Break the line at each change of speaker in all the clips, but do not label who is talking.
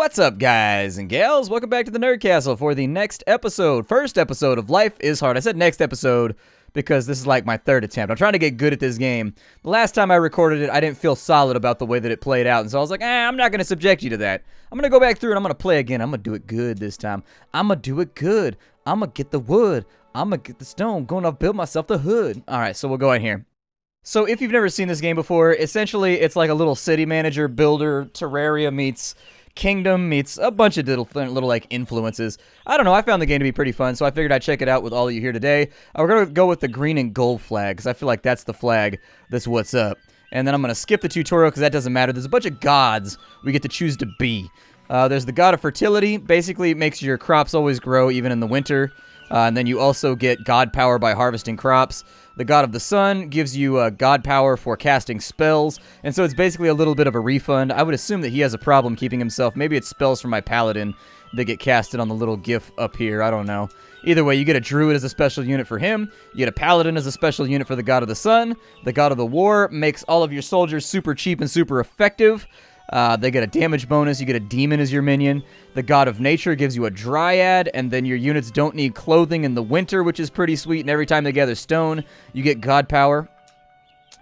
What's up, guys and gals? Welcome back to the Nerd Castle for the next episode, first episode of Life is Hard. I said next episode because this is like my third attempt. I'm trying to get good at this game. The last time I recorded it, I didn't feel solid about the way that it played out, and so I was like, I'm not going to subject you to that. I'm going to go back through and I'm going to play again. I'm going to do it good this time. I'm going to do it good. I'm going to get the wood. I'm going to get the stone. Going to build myself the hood. All right, so we'll go in here. So if you've never seen this game before, essentially it's like a little city manager builder Terraria meets Kingdom meets a bunch of little like influences. I don't know, I found the game to be pretty fun, so I figured I'd check it out with all of you here today. We're going to go with the green and gold flag, because I feel like that's the flag that's what's up. And then I'm going to skip the tutorial, because that doesn't matter. There's a bunch of gods we get to choose to be. There's the god of fertility. Basically, it makes your crops always grow, even in the winter. And then you also get god power by harvesting crops. The god of the sun gives you god power for casting spells, and so it's basically a little bit of a refund. I would assume that he has a problem keeping himself. Maybe it's spells from my paladin that get casted on the little gif up here. I don't know. Either way, you get a druid as a special unit for him. You get a paladin as a special unit for the god of the sun. The god of the war makes all of your soldiers super cheap and super effective. They get a damage bonus. You get a demon as your minion. The god of nature gives you a dryad, and then your units don't need clothing in the winter, which is pretty sweet, and every time they gather stone, you get god power.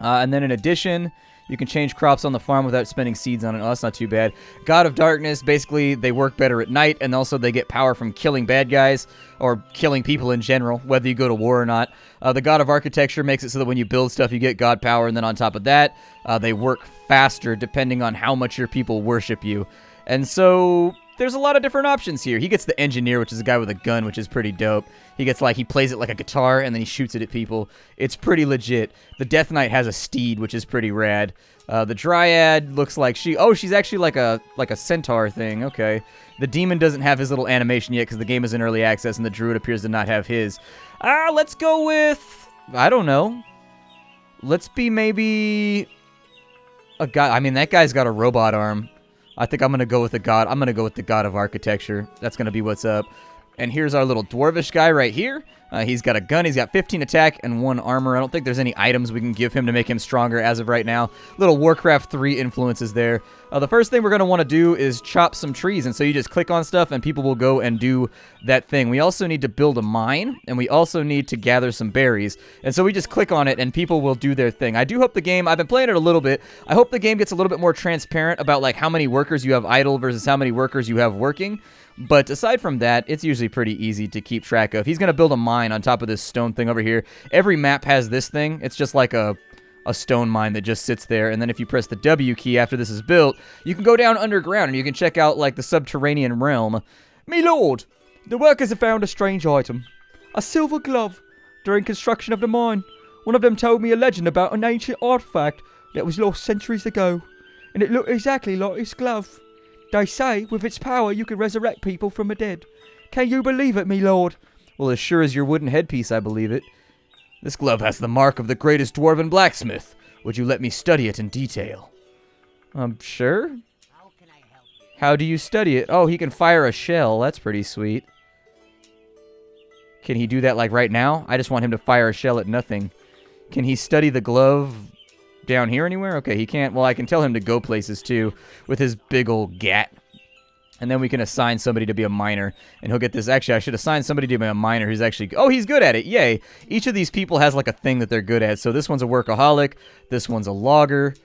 And then in addition, you can change crops on the farm without spending seeds on it. Oh, that's not too bad. God of darkness, basically, they work better at night, and also they get power from killing bad guys, or killing people in general, whether you go to war or not. The god of architecture makes it so that when you build stuff, you get god power, and then on top of that, they work faster depending on how much your people worship you. And so there's a lot of different options here. He gets the engineer, which is a guy with a gun, which is pretty dope. He gets he plays it like a guitar, and then he shoots it at people. It's pretty legit. The Death Knight has a steed, which is pretty rad. The Dryad looks like she's actually like a centaur thing. Okay. The Demon doesn't have his little animation yet because the game is in early access, and the Druid appears to not have his. Let's go with, I don't know. Let's be maybe a guy. I mean, that guy's got a robot arm. I think I'm going to go with the god. I'm going to go with the god of architecture. That's going to be what's up. And here's our little dwarvish guy right here. He's got a gun. He's got 15 attack and 1 armor. I don't think there's any items we can give him to make him stronger as of right now. Little Warcraft 3 influences there. The first thing we're going to want to do is chop some trees. And so you just click on stuff and people will go and do that thing. We also need to build a mine. And we also need to gather some berries. And so we just click on it and people will do their thing. I do hope the game, I've been playing it a little bit. I hope the game gets a little bit more transparent about how many workers you have idle versus how many workers you have working. But aside from that, it's usually pretty easy to keep track of. He's going to build a mine on top of this stone thing over here. Every map has this thing. It's just like a stone mine that just sits there. And then if you press the W key after this is built, you can go down underground and you can check out the subterranean realm. Me lord, the workers have found a strange item. A silver glove during construction of the mine. One of them told me a legend about an ancient artifact that was lost centuries ago. And it looked exactly like this glove. They say, with its power, you can resurrect people from the dead. Can you believe it, me lord? Well, as sure as your wooden headpiece, I believe it. This glove has the mark of the greatest dwarven blacksmith. Would you let me study it in detail? Sure.
How can I help you?
How do you study it? Oh, he can fire a shell. That's pretty sweet. Can he do that, right now? I just want him to fire a shell at nothing. Can he study the glove down here anywhere? Okay, he can't. Well, I can tell him to go places too with his big old gat. And then we can assign somebody to be a miner, and he'll get this. Actually, I should assign somebody to be a miner who's actually, oh, he's good at it. Yay. Each of these people has a thing that they're good at. So this one's a workaholic. This one's a logger.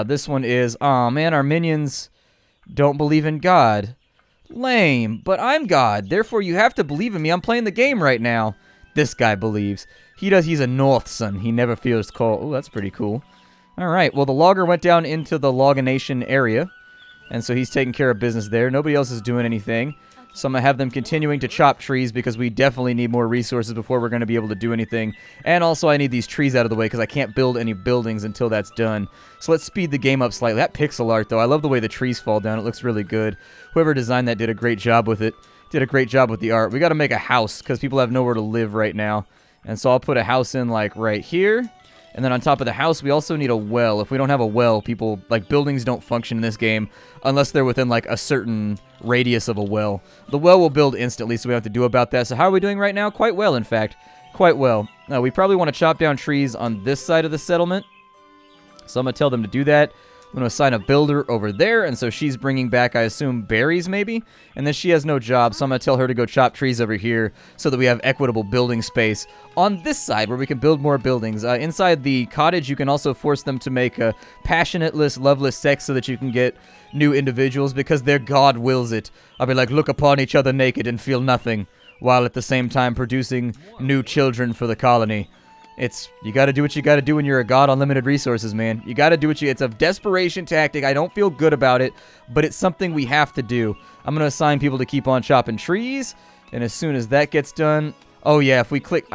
This one is, oh man, our minions don't believe in God. Lame, but I'm God. Therefore, you have to believe in me. I'm playing the game right now. This guy believes. He does. He's a Northson. He never feels cold. Oh, that's pretty cool. All right, well, the logger went down into the Loganation area, and so he's taking care of business there. Nobody else is doing anything, so I'm going to have them continuing to chop trees because we definitely need more resources before we're going to be able to do anything. And also, I need these trees out of the way because I can't build any buildings until that's done. So let's speed the game up slightly. That pixel art, though, I love the way the trees fall down. It looks really good. Whoever designed that did a great job with it. Did a great job with the art. We got to make a house because people have nowhere to live right now. And so I'll put a house in, right here. And then on top of the house, we also need a well. If we don't have a well, buildings don't function in this game unless they're within, a certain radius of a well. The well will build instantly, so we don't have to do about that. So how are we doing right now? Quite well, in fact. Quite well. Now, we probably want to chop down trees on this side of the settlement. So I'm going to tell them to do that. I'm going to assign a builder over there, and so she's bringing back, I assume, berries maybe? And then she has no job, so I'm going to tell her to go chop trees over here so that we have equitable building space on this side where we can build more buildings. Inside the cottage, you can also force them to make a passionateless, loveless sex so that you can get new individuals because their god wills it. I'll be like, look upon each other naked and feel nothing, while at the same time producing new children for the colony. You gotta do what you gotta do when you're a god on limited resources, man. You gotta do it's a desperation tactic. I don't feel good about it, but it's something we have to do. I'm gonna assign people to keep on chopping trees, and as soon as that gets done, oh yeah, if we click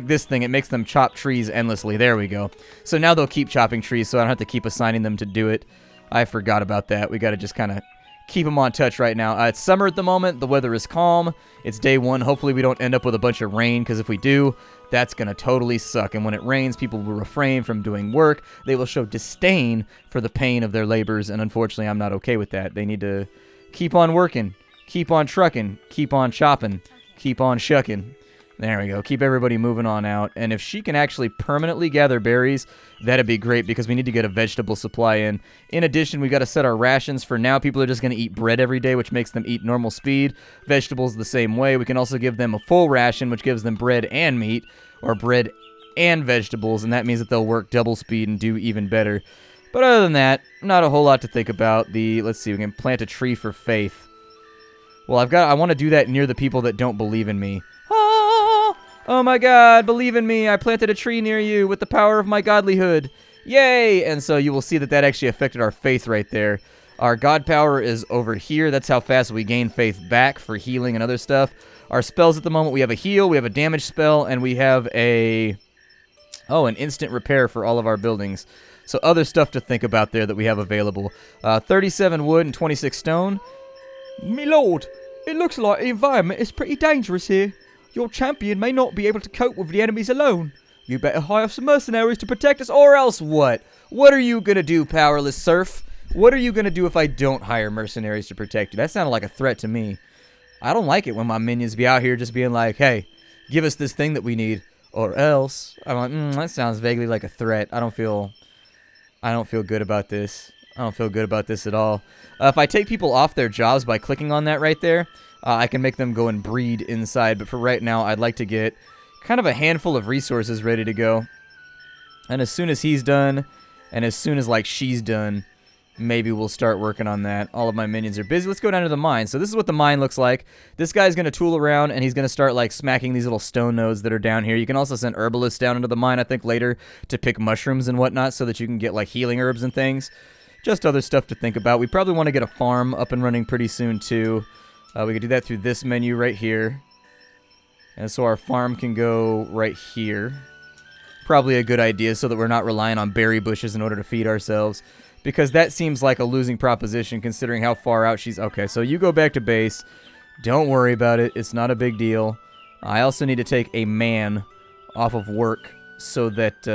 this thing, it makes them chop trees endlessly. There we go. So now they'll keep chopping trees, so I don't have to keep assigning them to do it. I forgot about that. We gotta just kind of keep them on touch right now. It's summer at the moment. The weather is calm. It's day 1. Hopefully we don't end up with a bunch of rain, because if we do, that's going to totally suck. And when it rains, people will refrain from doing work. They will show disdain for the pain of their labors, and unfortunately, I'm not okay with that. They need to keep on working, keep on trucking, keep on chopping, keep on shucking. There we go. Keep everybody moving on out. And if she can actually permanently gather berries, that'd be great because we need to get a vegetable supply in. In addition, we got to set our rations. For now, people are just going to eat bread every day, which makes them eat normal speed. Vegetables the same way. We can also give them a full ration, which gives them bread and meat, or bread and vegetables, and that means that they'll work double speed and do even better. But other than that, not a whole lot to think about. Let's see, we can plant a tree for faith. Well, I want to do that near the people that don't believe in me. Oh my god, believe in me, I planted a tree near you with the power of my godlyhood. Yay! And so you will see that actually affected our faith right there. Our god power is over here. That's how fast we gain faith back for healing and other stuff. Our spells at the moment, we have a heal, we have a damage spell, and we have an instant repair for all of our buildings. So other stuff to think about there that we have available. 37 wood and 26 stone. Me lord, it looks like the environment is pretty dangerous here. Your champion may not be able to cope with the enemies alone. You better hire some mercenaries to protect us, or else what? What are you gonna do, powerless serf? What are you gonna do if I don't hire mercenaries to protect you? That sounded like a threat to me. I don't like it when my minions be out here just being like, hey, give us this thing that we need, or else. I'm like, that sounds vaguely like a threat. I don't feel good about this. I don't feel good about this at all. If I take people off their jobs by clicking on that right there, I can make them go and breed inside, but for right now, I'd like to get kind of a handful of resources ready to go. And as soon as he's done, and as soon as, she's done, maybe we'll start working on that. All of my minions are busy. Let's go down to the mine. So this is what the mine looks like. This guy's going to tool around, and he's going to start, smacking these little stone nodes that are down here. You can also send herbalists down into the mine, I think, later to pick mushrooms and whatnot so that you can get, healing herbs and things. Just other stuff to think about. We probably want to get a farm up and running pretty soon, too. We could do that through this menu right here. And so our farm can go right here. Probably a good idea so that we're not relying on berry bushes in order to feed ourselves. Because that seems like a losing proposition considering how far out she's... Okay, so you go back to base. Don't worry about it. It's not a big deal. I also need to take a man off of work so that...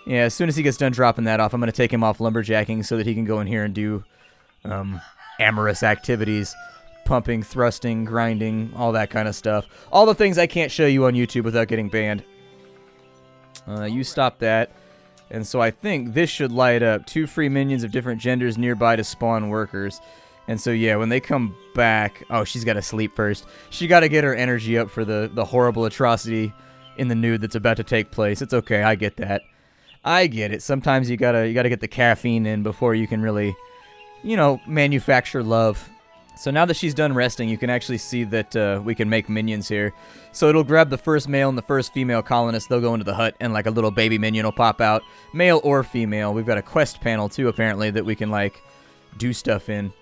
yeah, as soon as he gets done dropping that off, I'm going to take him off lumberjacking so that he can go in here and do... amorous activities, pumping, thrusting, grinding, all that kind of stuff. All the things I can't show you on YouTube without getting banned. You stop that. And so I think this should light up 2 free minions of different genders nearby to spawn workers. And so, yeah, when they come back... Oh, she's got to sleep first. She got to get her energy up for the horrible atrocity in the nude that's about to take place. It's okay, I get that. I get it. Sometimes you gotta get the caffeine in before you can really... manufacture love. So now that she's done resting, you can actually see that we can make minions here. So it'll grab the first male and the first female colonist. They'll go into the hut, and a little baby minion will pop out. Male or female. We've got a quest panel, too, apparently, that we can, do stuff in.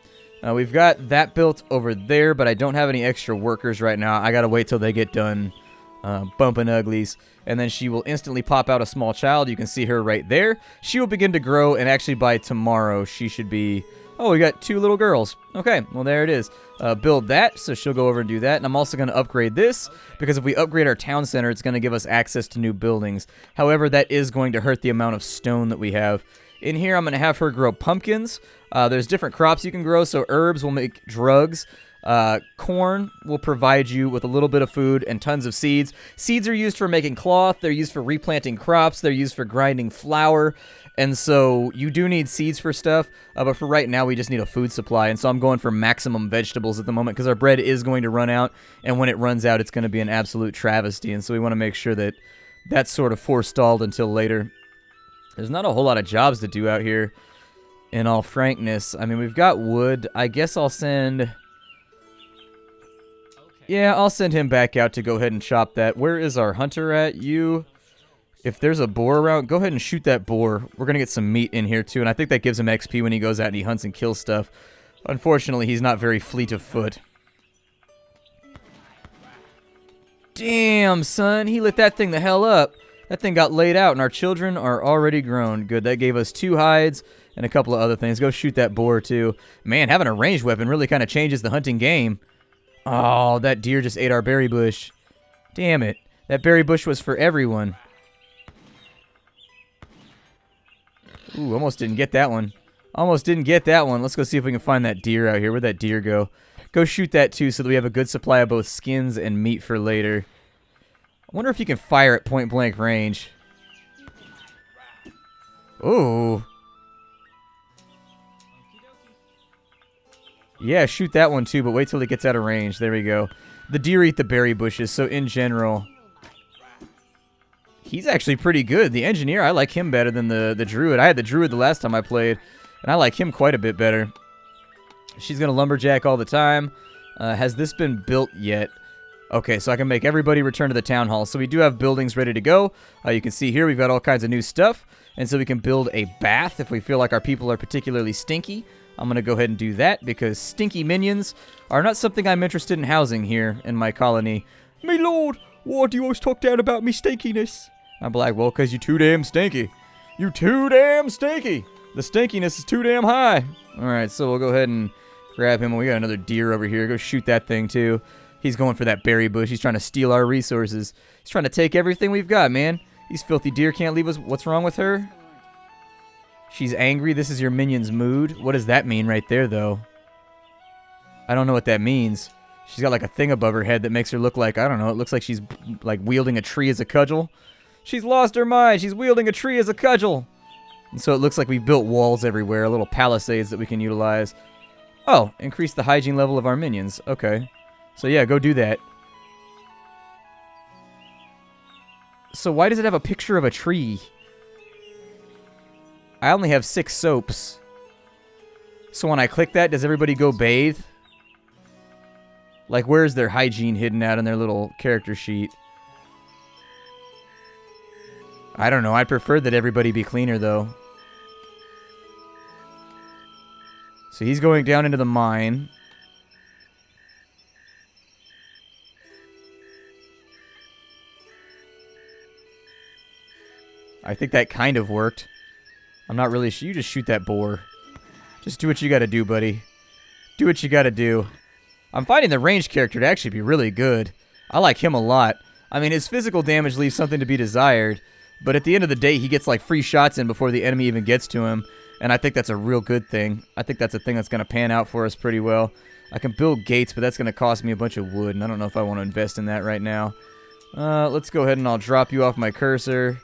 We've got that built over there, but I don't have any extra workers right now. I gotta wait till they get done bumping uglies. And then she will instantly pop out a small child. You can see her right there. She will begin to grow, and actually by tomorrow, she should be... Oh, we got 2 little girls. Okay, well, there it is. Build that, so she'll go over and do that. And I'm also going to upgrade this, because if we upgrade our town center, it's going to give us access to new buildings. However, that is going to hurt the amount of stone that we have. In here, I'm going to have her grow pumpkins. There's different crops you can grow, so herbs will make drugs. Corn will provide you with a little bit of food and tons of seeds. Seeds are used for making cloth. They're used for replanting crops. They're used for grinding flour. And so you do need seeds for stuff, but for right now we just need a food supply. And so I'm going for maximum vegetables at the moment because our bread is going to run out. And when it runs out, it's going to be an absolute travesty. And so we want to make sure that that's sort of forestalled until later. There's not a whole lot of jobs to do out here, in all frankness. I mean, we've got wood. I guess I'll send... Yeah, I'll send him back out to go ahead and chop that. Where is our hunter at? You... If there's a boar around, go ahead and shoot that boar. We're going to get some meat in here, too, and I think that gives him XP when he goes out and he hunts and kills stuff. Unfortunately, he's not very fleet of foot. Damn, son, he lit that thing the hell up. That thing got laid out, and our children are already grown. Good, that gave us 2 hides and a couple of other things. Go shoot that boar, too. Man, having a ranged weapon really kind of changes the hunting game. Oh, that deer just ate our berry bush. Damn it. That berry bush was for everyone. Ooh, almost didn't get that one. Almost didn't get that one. Let's go see if we can find that deer out here. Where'd that deer go? Go shoot that too so that we have a good supply of both skins and meat for later. I wonder if you can fire at point blank range. Ooh. Yeah, shoot that one too, but wait till it gets out of range. There we go. The deer eat the berry bushes, so in general... He's actually pretty good. The engineer, I like him better than the druid. I had the druid the last time I played, and I like him quite a bit better. She's going to lumberjack all the time. Has this been built yet? Okay, so I can make everybody return to the town hall. So we do have buildings ready to go. You can see here we've got all kinds of new stuff. And so we can build a bath if we feel like our people are particularly stinky. I'm going to go ahead and do that because stinky minions are not something I'm interested in housing here in my colony. Me lord, why do you always talk down about me stinkiness? I'm like, well, because you're too damn stinky. You too damn stinky. The stinkiness is too damn high. All right, so we'll go ahead and grab him. We got another deer over here. Go shoot that thing, too. He's going for that berry bush. He's trying to steal our resources. He's trying to take everything we've got, man. These filthy deer can't leave us. What's wrong with her? She's angry. This is your minion's mood. What does that mean right there, though? I don't know what that means. She's got like a thing above her head that makes her look like, I don't know, it looks like she's like wielding a tree as a cudgel. She's lost her mind. She's wielding a tree as a cudgel. And so it looks like we've built walls everywhere, little palisades that we can utilize. Oh, increase the hygiene level of our minions. Okay. So yeah, go do that. So why does it have a picture of a tree? I only have 6 soaps. So when I click that, does everybody go bathe? Like, where's their hygiene hidden out in their little character sheet? I don't know. I'd prefer that everybody be cleaner, though. So he's going down into the mine. I think that kind of worked. I'm not really sure. You just shoot that boar. Just do what you gotta do, buddy. Do what you gotta do. I'm finding the ranged character to actually be really good. I like him a lot. I mean, his physical damage leaves something to be desired. But at the end of the day, he gets like free shots in before the enemy even gets to him. And I think that's a real good thing. I think that's a thing that's going to pan out for us pretty well. I can build gates, but that's going to cost me a bunch of wood. And I don't know if I want to invest in that right now. Let's go ahead and I'll drop you off my cursor.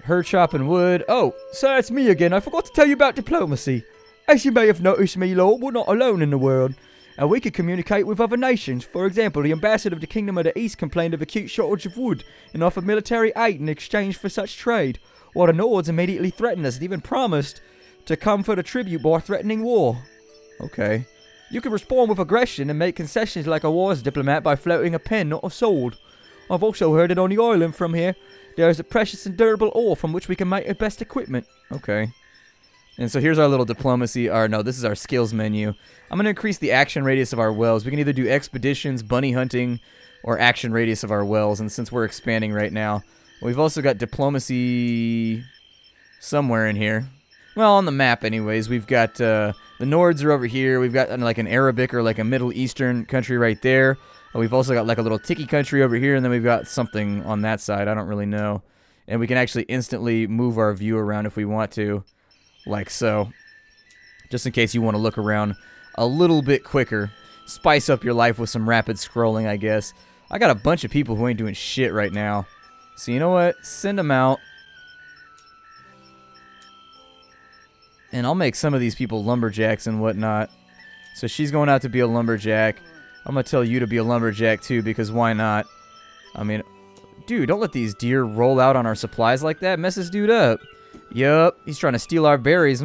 Her chopping wood. Oh, so it's me again. I forgot to tell you about diplomacy. As you may have noticed, me lord, we're not alone in the world. And we can communicate with other nations. For example, the ambassador of the Kingdom of the East complained of acute shortage of wood and offered military aid in exchange for such trade, while the Nords immediately threatened us and even promised to come for the tribute by threatening war. Okay. You can respond with aggression and make concessions like a wise diplomat by floating a pen, not a sword. I've also heard that on the island from here, there is a precious and durable ore from which we can make the best equipment. Okay. And so here's our little diplomacy, this is our skills menu. I'm going to increase the action radius of our wells. We can either do expeditions, bunny hunting, or action radius of our wells. And since we're expanding right now, we've also got diplomacy somewhere in here. Well, on the map anyways. We've got the Nords are over here. We've got like an Arabic or like a Middle Eastern country right there. We've also got like a little Tiki country over here. And then we've got something on that side. I don't really know. And we can actually instantly move our view around if we want to. Like so. Just in case you want to look around a little bit quicker. Spice up your life with some rapid scrolling, I guess. I got a bunch of people who ain't doing shit right now. So you know what? Send them out. And I'll make some of these people lumberjacks and whatnot. So she's going out to be a lumberjack. I'm going to tell you to be a lumberjack too, because why not? I mean, dude, don't let these deer roll out on our supplies like that. Mess this dude up. Yup, he's trying to steal our berries.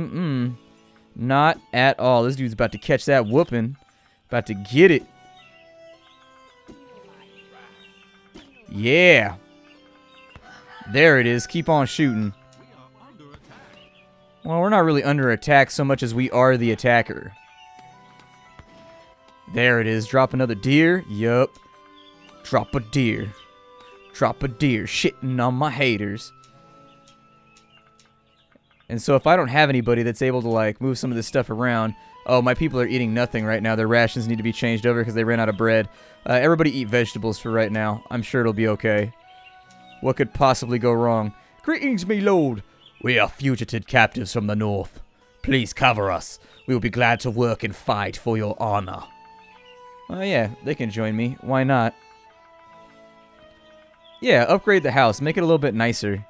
Not at all. This dude's about to catch that whooping. About to get it. Yeah. There it is. Keep on shooting. Well, we're not really under attack so much as we are the attacker. There it is. Drop another deer. Yup. Drop a deer. Drop a deer. Shitting on my haters. And so if I don't have anybody that's able to, like, move some of this stuff around... Oh, my people are eating nothing right now. Their rations need to be changed over because they ran out of bread. Everybody eat vegetables for right now. I'm sure it'll be okay. What could possibly go wrong? Greetings, me lord. We are fugitive captives from the north. Please cover us. We will be glad to work and fight for your honor. Oh, yeah. They can join me. Why not? Yeah, upgrade the house. Make it a little bit nicer.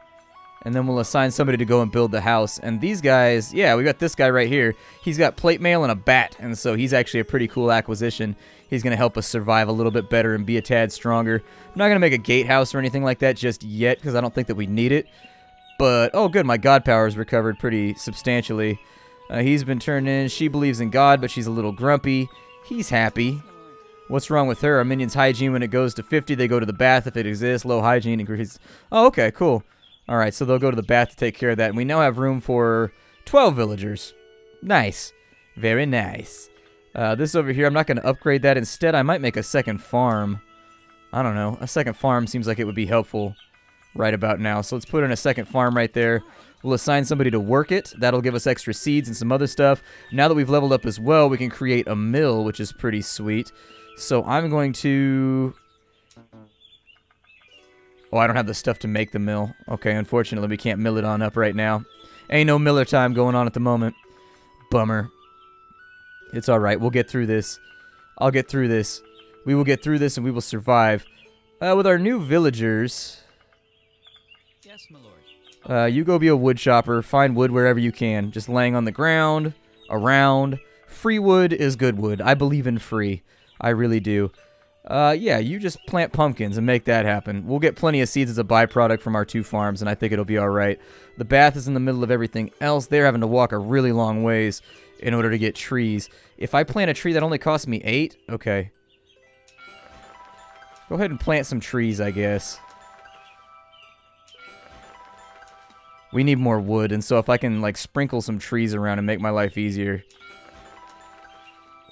And then we'll assign somebody to go and build the house. And these guys, yeah, we got this guy right here. He's got plate mail and a bat. And so he's actually a pretty cool acquisition. He's going to help us survive a little bit better and be a tad stronger. I'm not going to make a gatehouse or anything like that just yet because I don't think that we need it. But, oh good, my god power is recovered pretty substantially. He's been turned in. She believes in God, but she's a little grumpy. He's happy. What's wrong with her? Our minions' hygiene, when it goes to 50, they go to the bath if it exists. Low hygiene increases. Oh, okay, cool. Alright, so they'll go to the bath to take care of that. And we now have room for 12 villagers. Nice. Very nice. This over here, I'm not going to upgrade that. Instead, I might make a second farm. I don't know. A second farm seems like it would be helpful right about now. So let's put in a second farm right there. We'll assign somebody to work it. That'll give us extra seeds and some other stuff. Now that we've leveled up as well, we can create a mill, which is pretty sweet. So I'm going to... Oh, I don't have the stuff to make the mill. Okay, unfortunately, we can't mill it on up right now. Ain't no miller time going on at the moment. Bummer. It's alright. We'll get through this. I'll get through this. We will get through this and we will survive. With our new villagers...
Yes, my lord.
You go be a wood chopper. Find wood wherever you can. Just laying on the ground, around. Free wood is good wood. I believe in free. I really do. Yeah, you just plant pumpkins and make that happen. We'll get plenty of seeds as a byproduct from our 2 farms, and I think it'll be alright. The bath is in the middle of everything else. They're having to walk a really long ways in order to get trees. If I plant a tree, that only costs me 8? Okay. Go ahead and plant some trees, I guess. We need more wood, and so if I can, like, sprinkle some trees around and make my life easier,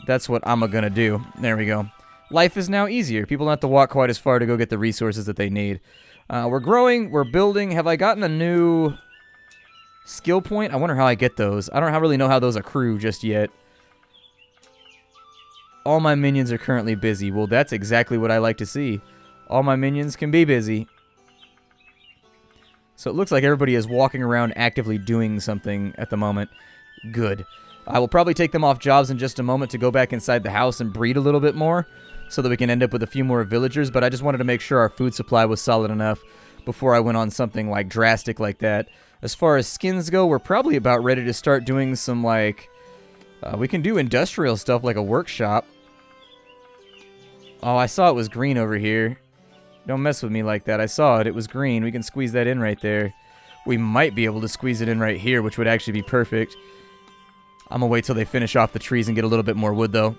that's what I'm gonna do. There we go. Life is now easier. People don't have to walk quite as far to go get the resources that they need. We're growing. We're building. Have I gotten a new skill point? I wonder how I get those. I don't really know how those accrue just yet. All my minions are currently busy. Well, that's exactly what I like to see. All my minions can be busy. So it looks like everybody is walking around actively doing something at the moment. Good. I will probably take them off jobs in just a moment to go back inside the house and breed a little bit more, so that we can end up with a few more villagers, but I just wanted to make sure our food supply was solid enough before I went on something like drastic like that. As far as skins go, we're probably about ready to start doing some like, we can do industrial stuff like a workshop. Oh, I saw it was green over here. Don't mess with me like that. I saw it. It was green. We can squeeze that in right there. We might be able to squeeze it in right here, which would actually be perfect. I'm gonna wait till they finish off the trees and get a little bit more wood, though.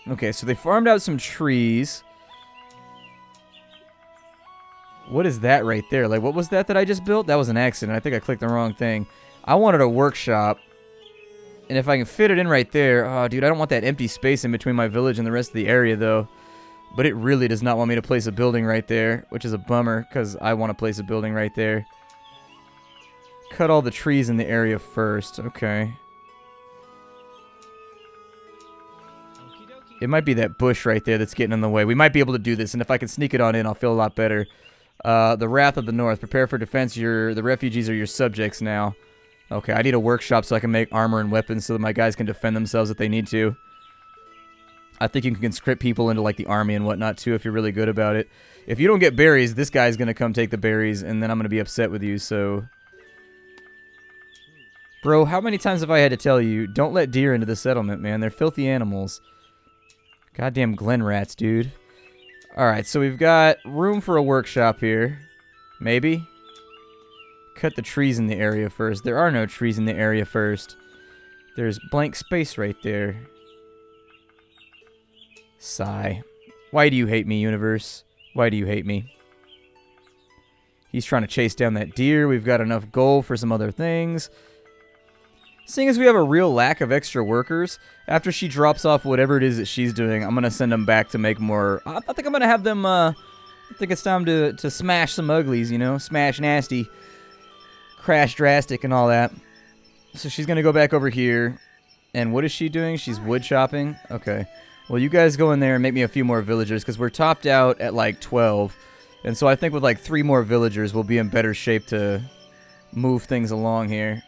Okay, so they farmed out some trees. What is that right there? Like, what was that I just built? That was an accident. I think I clicked the wrong thing. I wanted a workshop. And if I can fit it in right there... Oh, dude, I don't want that empty space in between my village and the rest of the area, though. But it really does not want me to place a building right there, which is a bummer, because I want to place a building right there. Cut all the trees in the area first. Okay. It might be that bush right there that's getting in the way. We might be able to do this, and if I can sneak it on in, I'll feel a lot better. The Wrath of the North. Prepare for defense. The refugees are your subjects now. Okay, I need a workshop so I can make armor and weapons so that my guys can defend themselves if they need to. I think you can conscript people into, like, the army and whatnot, too, if you're really good about it. If you don't get berries, this guy's going to come take the berries, and then I'm going to be upset with you, so... Bro, how many times have I had to tell you, don't let deer into the settlement, man. They're filthy animals. Goddamn Glen rats, dude. Alright, so we've got room for a workshop here. Maybe? Cut the trees in the area first. There are no trees in the area first. There's blank space right there. Sigh. Why do you hate me, universe? Why do you hate me? He's trying to chase down that deer. We've got enough gold for some other things. Seeing as we have a real lack of extra workers, after she drops off whatever it is that she's doing, I'm going to send them back to make more. I think I'm going to have them, I think it's time to smash some uglies, you know? Smash nasty, crash drastic and all that. So she's going to go back over here. And what is she doing? She's wood chopping? Okay. Well, you guys go in there and make me a few more villagers, because we're topped out at like 12. And so I think with like 3 more villagers, we'll be in better shape to move things along here.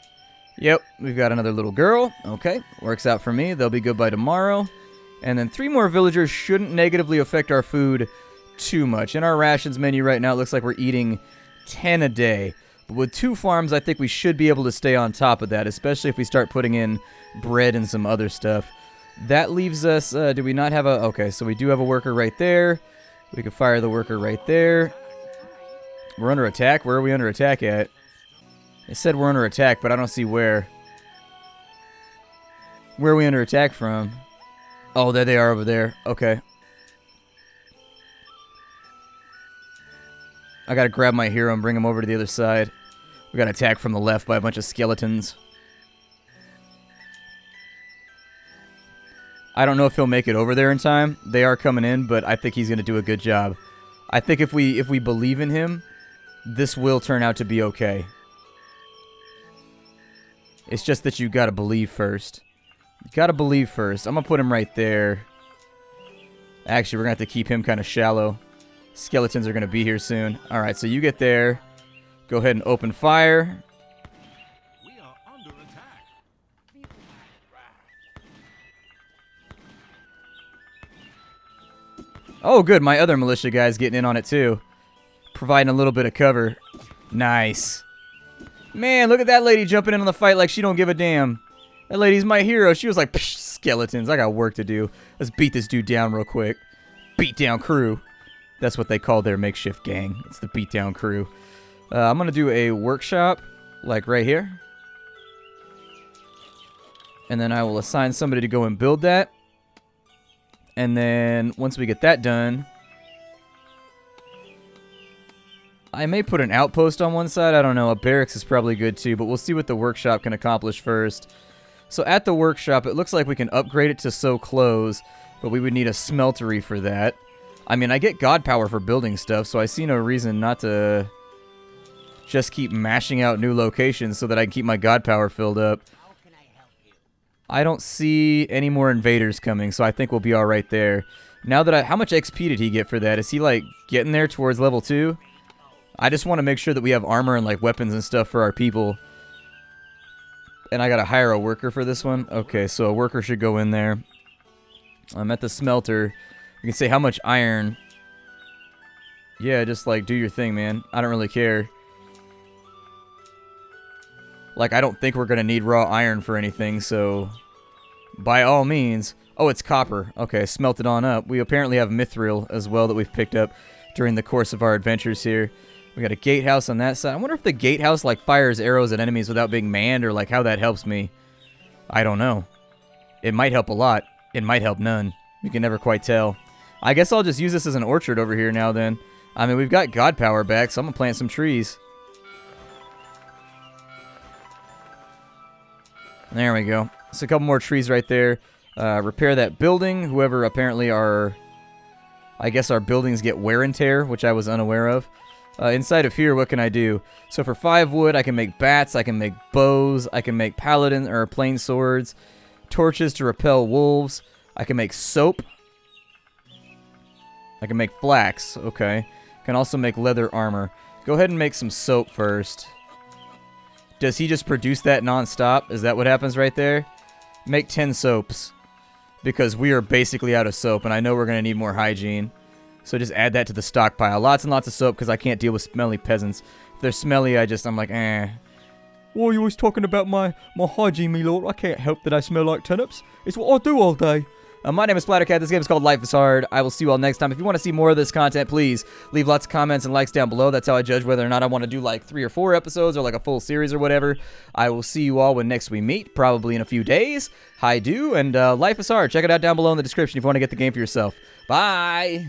Yep, we've got another little girl. Okay, works out for me. They'll be good by tomorrow. And then 3 more villagers shouldn't negatively affect our food too much. In our rations menu right now, it looks like we're eating 10 a day. But with 2 farms, I think we should be able to stay on top of that, especially if we start putting in bread and some other stuff. That leaves us, do we not have a, okay, so we do have a worker right there. We can fire the worker right there. We're under attack? Where are we under attack at? It said we're under attack, but I don't see where. Where are we under attack from? Oh, there they are over there. Okay. I gotta grab my hero and bring him over to the other side. We got attacked from the left by a bunch of skeletons. I don't know if he'll make it over there in time. They are coming in, but I think he's gonna do a good job. I think if we believe in him, this will turn out to be okay. It's just that you gotta believe first. You gotta believe first. I'm gonna put him right there. Actually, we're gonna have to keep him kind of shallow. Skeletons are gonna be here soon. Alright, so you get there. Go ahead and open fire.
We are under attack.
Oh, good. My other militia guy's getting in on it, too. Providing a little bit of cover. Nice. Man, look at that lady jumping in on the fight like she don't give a damn. That lady's my hero. She was like, psh, skeletons, I got work to do. Let's beat this dude down real quick. Beat down crew. That's what they call their makeshift gang. It's the beat down crew. I'm going to do a workshop, like right here. And then I will assign somebody to go and build that. And then once we get that done, I may put an outpost on one side. I don't know. A barracks is probably good too, but we'll see what the workshop can accomplish first. So at the workshop, it looks like we can upgrade it to sew clothes, but we would need a smeltery for that. I mean, I get god power for building stuff, so I see no reason not to just keep mashing out new locations so that I can keep my god power filled up. I don't see any more invaders coming, so I think we'll be alright there. Now that how much XP did he get for that? Is he, like, getting there towards level 2? I just want to make sure that we have armor and, like, weapons and stuff for our people. And I gotta hire a worker for this one? Okay, so a worker should go in there. I'm at the smelter. You can say how much iron. Yeah, just, like, do your thing, man. I don't really care. Like, I don't think we're gonna need raw iron for anything, so by all means. Oh, it's copper. Okay, smelt it on up. We apparently have mithril as well that we've picked up during the course of our adventures here. We got a gatehouse on that side. I wonder if the gatehouse, like, fires arrows at enemies without being manned, or, like, how that helps me. I don't know. It might help a lot. It might help none. You can never quite tell. I guess I'll just use this as an orchard over here now, then. I mean, we've got god power back, so I'm gonna plant some trees. There we go. Just a couple more trees right there. Repair that building. Whoever apparently I guess our buildings get wear and tear, which I was unaware of. Inside of here, what can I do? So for 5 wood, I can make bats, I can make bows, I can make paladin or plain swords, torches to repel wolves. I can make soap. I can make flax. Okay. Can also make leather armor. Go ahead and make some soap first. Does he just produce that non-stop? Is that what happens right there? Make 10 soaps. Because we are basically out of soap, and I know we're going to need more hygiene. So just add that to the stockpile. Lots and lots of soap, because I can't deal with smelly peasants. If they're smelly, I'm like, eh. Why are you always talking about my hygiene, me lord? I can't help that I smell like turnips. It's what I do all day. My name is Splattercat. This game is called Life is Hard. I will see you all next time. If you want to see more of this content, please leave lots of comments and likes down below. That's how I judge whether or not I want to do like 3 or 4 episodes or like a full series or whatever. I will see you all when next we meet, probably in a few days. Hi do, and Life is Hard. Check it out down below in the description if you want to get the game for yourself. Bye!